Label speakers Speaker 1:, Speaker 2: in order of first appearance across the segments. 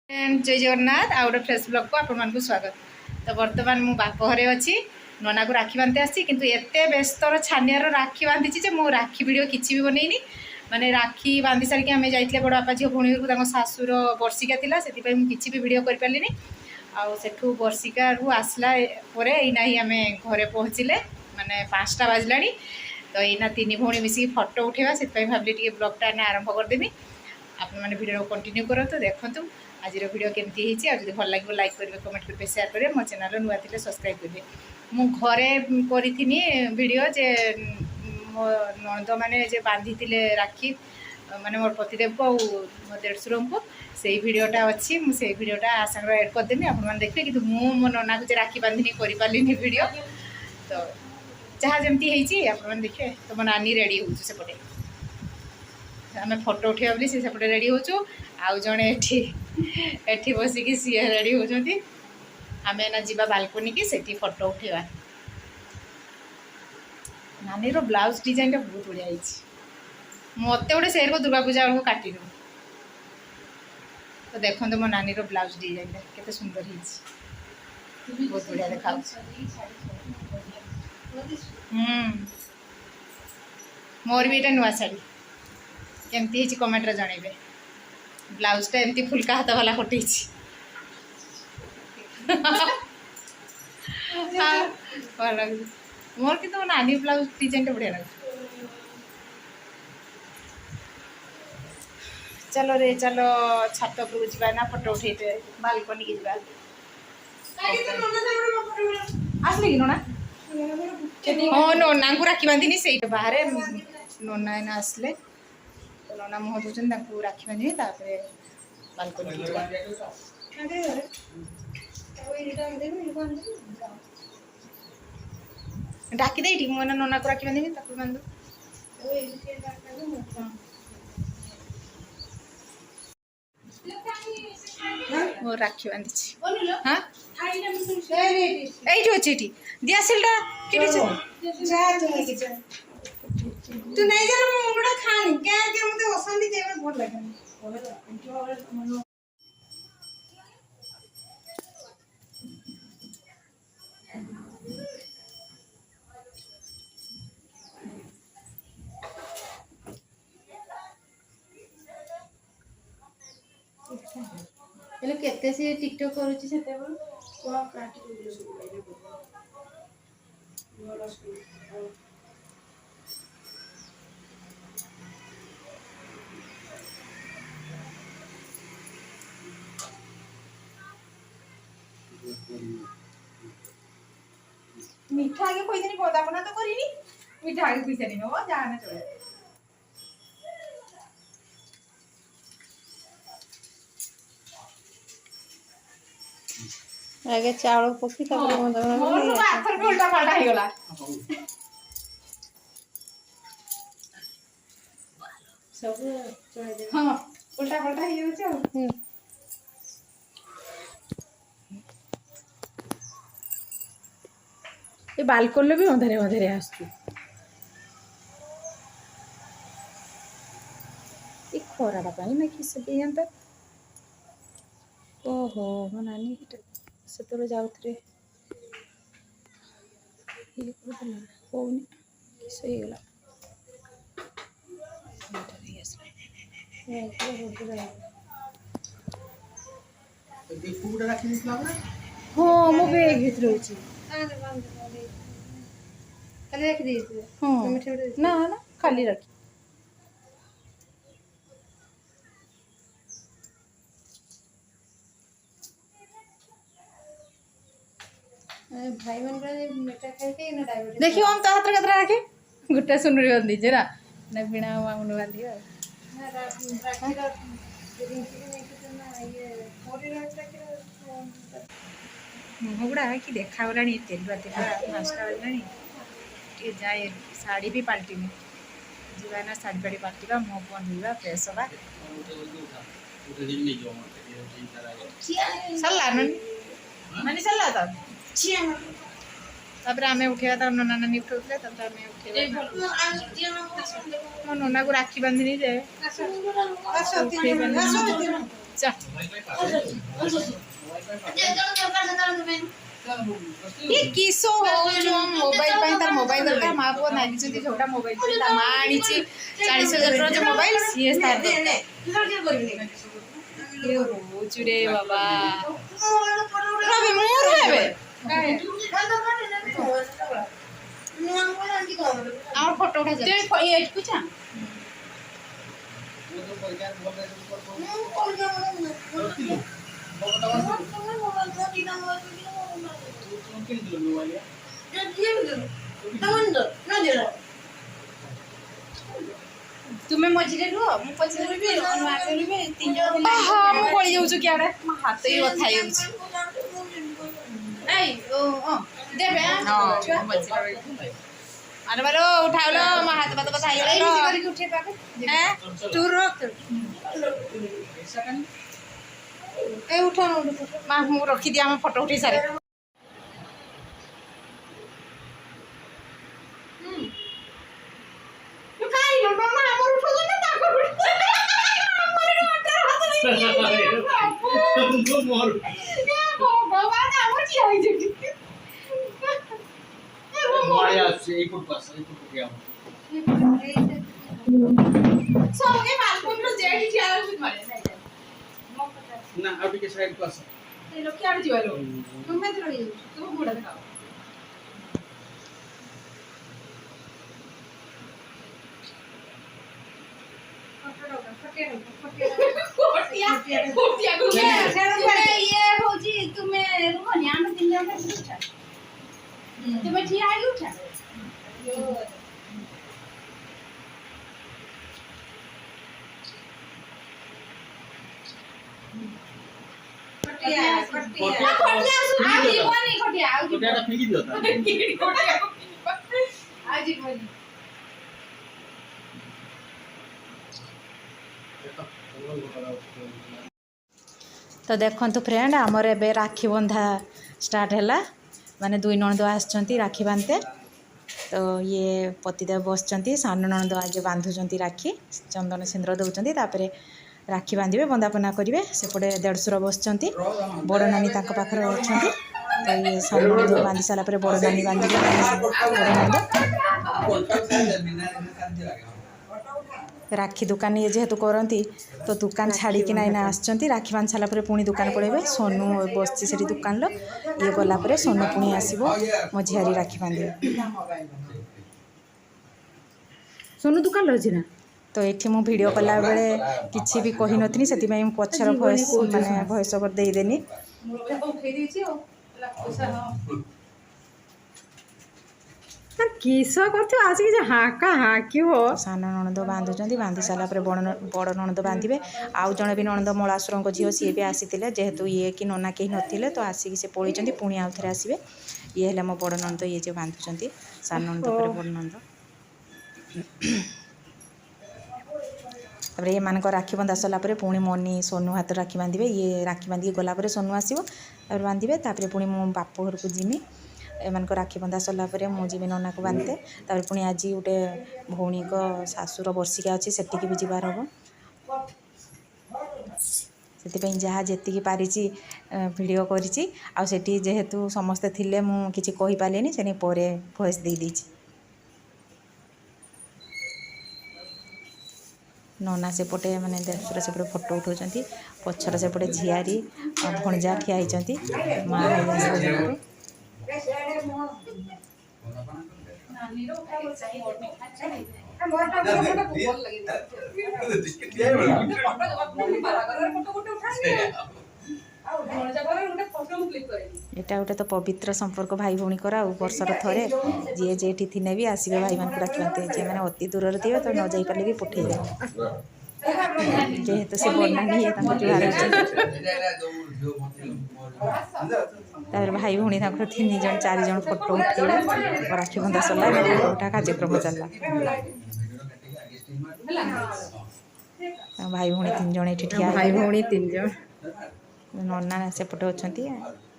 Speaker 1: जय जगन्नाथ आउ गोटे फ्रेश ब्लॉग को आपको स्वागत। तो बर्तमान मु बाप घरे अच्छी नना को राखी बांधते आसी किंतु एते व्यस्तर छानियार राखी बांधी जे मु राखी वीडियो किसी भी बनईनी माने राखी बांधी सारिक आम जाइए बड़ बापा झी भौणी घर शाशुर वर्षिका थी से किसी भी वीडियो कर पारे आठू वर्षिका रू आसला एना ही आम घरे पहुँचले माने 5टा बाजला। तो यहाँ 3 भौणी मिसिक फटो उठेवा से भाविली ब्लॉगटा आरंभ करदेवी। आपण मैंने वीडियो कंटिन्यू करते देखूँ आज वीडियो केमती होती भल लगे लाइक करेंगे कमेंट करेंगे शेयर करेंगे मो चैनल नुआ थे सब्सक्राइब करेंगे। मु घरे करी वीडियो जे मो नंद मैंने बांधी राखी माने मोर पतिदेव को मो देढ़शुर को से वीडियोटा अच्छी मुझे वीडियोटा सागर एड करदेवी आप देखिए कि मो नना को राखी बांधनी करें वीडियो तो जहाँ जमती होती देखिए। तो मो नानी रेडी हो सेपटे आम फोटो उठे बोली से सेपटे रेडी हो आउ जड़े एठी बसिकी सी रेडी होती आम एना जीवा बालकोनी की सेठी फोटो उठेवा। नानी रो ब्लाउज डिजाइन टा बहुत बढ़िया मत गोटे सेर को दुर्गा पूजा बेलू काटी दू तो देखो मो नानी रो ब्लाउज डिजाइन टा केते सुंदर बहुत बढ़िया देखा मोर भी नुआ शाढ़ी केमती कमेंट रे जनइबे। ब्लाउजटा एमती फुलका हाथ वाला कटे भल लगे मोर कि नानी ब्लाउज डिजाइन टा बढ़िया लगे। चलो रे चलो छात उपरକୁ ଯିବା ना फोटो उठेते बालकनी की ଯିବା। आसले कि नोना हाँ नोना को राखी बांधिनी से बाहर नोना एना आसले तो नोना मुह दूसरी राखी बांधि बालकनी डाकी दे मुझे नोना को राखी बांधि बांधु वो राखी बांधी हाँ ये अच्छे दियासिलटा तू नहीं जाना मुंडा खानी क्या क्या मुझे वसंती जेब बहुत लगे। हेलो केते से टिकटॉक करूची सेते बल को काटी मीठा आगे कोई दिन बोदा बना तो करिनी मीठा आगे पैसा नहीं हो जाना चले आगे चावल पकी तापर बोदा बना मोर सब आखर पे उल्टा पलटा हो गला सब चढ़ा दे हां उल्टा पलटा हो जाउ ये बालकोनी भी अंधारे अंधारे आसु खराटा पाई ना कि सब ओहो मो नानी से जाऊ होनी किस गला हाँ मो बैग भीतर ना ना खाली रखी भाई मन मिठा खाई ना डायबिटीज देखियो हम तो हाथ कतरा रखे गुट्टा सुनरी बंदी जे ना बिना मामुन बांधी मुगुड़ा कि देखा गला तेलुआ तेलुआ 5टा बजला जाए शाड़ी भी पाल्टिनी जीवा ना शाड़ी फाड़ी पाल्टा मुह बंधा फ्रेश हवा सरला नानी सरला तापर आम उठेगा तब नना नानी उठे मो नना को राखी बांधनी जे चल ये किसो हो जो मोबाइल पे तार मोबाइल दरकार माँ पुआ नागी छथि छोटा मोबाइल पे ता माँ आनी छि 40,000 टका जो मोबाइल सीए तार ये हो चुरे बाबा रबे मोर हेबे और फोटो उठा जा ये कुछ तुम्हें मझे रुह मु पछे रुबे अनुआके रुबे 3 जण हां मु पळी जाउ छु क्याडे म हाथ ही बथा जाउ छु ए ओ देबे हां मझे अरे बारो उठाओ लो म हाथ बता आई लो करके उठे पाके हैं तू रख ए उठा मां मु रखी दिया हम फोटो उठी सारे
Speaker 2: ना अभी के साइड पास
Speaker 1: ये लोग क्या जीवालो तुम में तो रही तुम बूढ़ा दिखाओ ये हो जी तुम्हें रुको यहाँ में 3 जन का उठा तुम्हें ठीक आई उठा तो देखो फ्रेंड आमर एबे राखी बंधा स्टार्ट है माने 2 नणद आसचंती राखी बांधते तो ये पतिदेव बसचंती सान नणद आगे बांधुचंती राखी चंदन सिंदूर दउचंती तापरे राखी बांधे बंदापना करेंगे सेपटे देढ़शुर बसचंती बड़ नानी तांको पाखरे अछंती तो ये सान नणद बांधी सारा पर बड़ नानी बांधी राखी दुकान ये जेहेतु करती तो दुकान छाड़ी कि ना आसचंती राखी बांध सारा पर पुणी दुकान पड़े सोनू बसची से दुकान लो ये गलापर सोनू पुणी आसो मो झियारी राखी बांधे सोनू दुकान रही ना तो ये मु वीडियो कला बेले किसी भी कही नी से पछर भॉइस माने भॉइस ओवर देदेनी किस कर आसिक हाका हाकी हो सान नणद बांधुंट बांधी सारापर बड़ नणद बांधे आउ जड़े भी नणद मलासुर झील सी भी आसी जेहेतु ये कि नना कहीं नथिले तो आसिक से पलैंट पुणी आउ थे आसवे ये है मो बड़ नणद ये जो बांधुंट सान नणद पर बड़ नणद तापर ये मान राखी बंधा सरला पुणी मनी सोनू हाथ राखी बांधे ये राखी बांधिक गलापर सोनू आसो बांधे तापर पुणी मो बाप घर को जिमी एमान राखी बंधा सरला मुझे नना को बांधते तापर पुणी आज गोटे भौणी को शाशुर वर्षिका अच्छी सेटिकी भी जीवार हम से जहाँ जी पारी वीडियो करी जेहेतु समस्ते थिले मु किछि कहि पालेनी से परे भॉइस दे दी नना सेपटे माने देशर सेपटे फोटो उठाउछंती पछर सेपटे झियारी भणजा ठिया होइछंती माँ एटा गोटे तो पवित्र संपर्क भाई भौणी करा वर्षर थरे जी जेठी थिने भी आसबे भाई मान राखी बांधते जे मैंने अति दूर थे तो न जाई पारे भी पठे जेहेतु से बड़नानी तार भाई भौणी 3 जन 4 जन फोटो उठे राखी बंधा सरला फोटो उठा कार्यक्रम चलला भाई भौणी 3 जन ये ठिया भाई भौणी 3 जन नना सेपटे अच्छी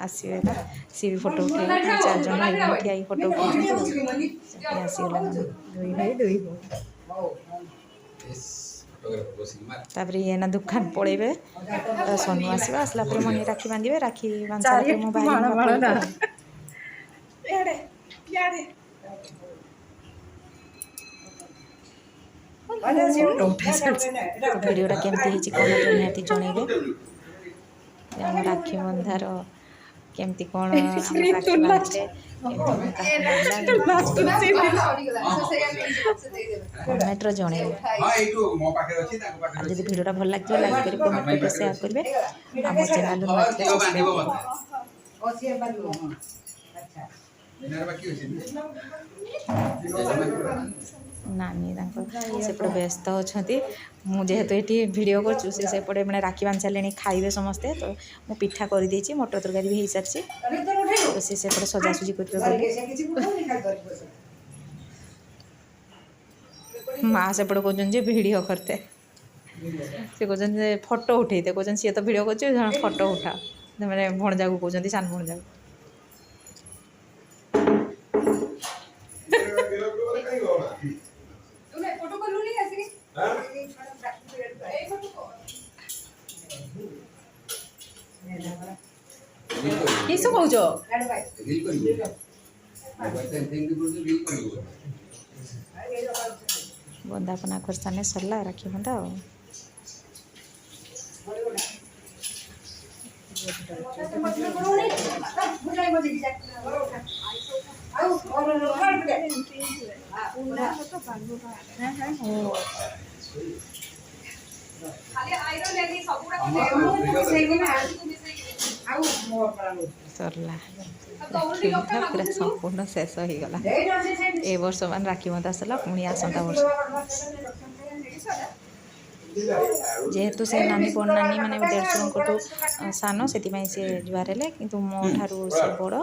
Speaker 1: आसवे सी भी फोटो उठे 4 जन भाई भौणी ठिया फोटो उठे आसीगला 2 भाई 2 भौणी
Speaker 3: तापर ये ना दुकान पड़ेबे सोनू आसवा आसला पर मनी राखी बांधे राखी बांध सारा पर मो भाई भिडियोटा केमती होती कमेंट निहाती जनइबे राखी बंधार केमती कौन राखी बांधे कमेंट जनइबे जब भिडियोटा भल लगे लाइक कर कमेंट कर शेयर करेंगे आम चैनल नानी सेपटे व्यस्त अच्छा मुझे ये भिडियो करपटे मैंने राखी बांध सारे खाइबे समस्ते तो मु पिठा कर मटर तरकारी भी हो सारी तो सेपटे सजासुजी कर माँ सेपटे कहते भिडियो करते से कहते फोटो उठेते कहते सी तो भिडियो कर फोटो उठा मैंने भणजा को कहते सान भणजा किसु कौच बंदापना कर सामने सरला राखी बंधा सरला पूरा संपूर्ण शेष हो गला ए वर्ष मान राखी बंधा सरला पुणी आसंता वर्ष जेहेतु से नानी बड़ नानी मैंने 150 सान से जुआर है कि मो ठारू से बड़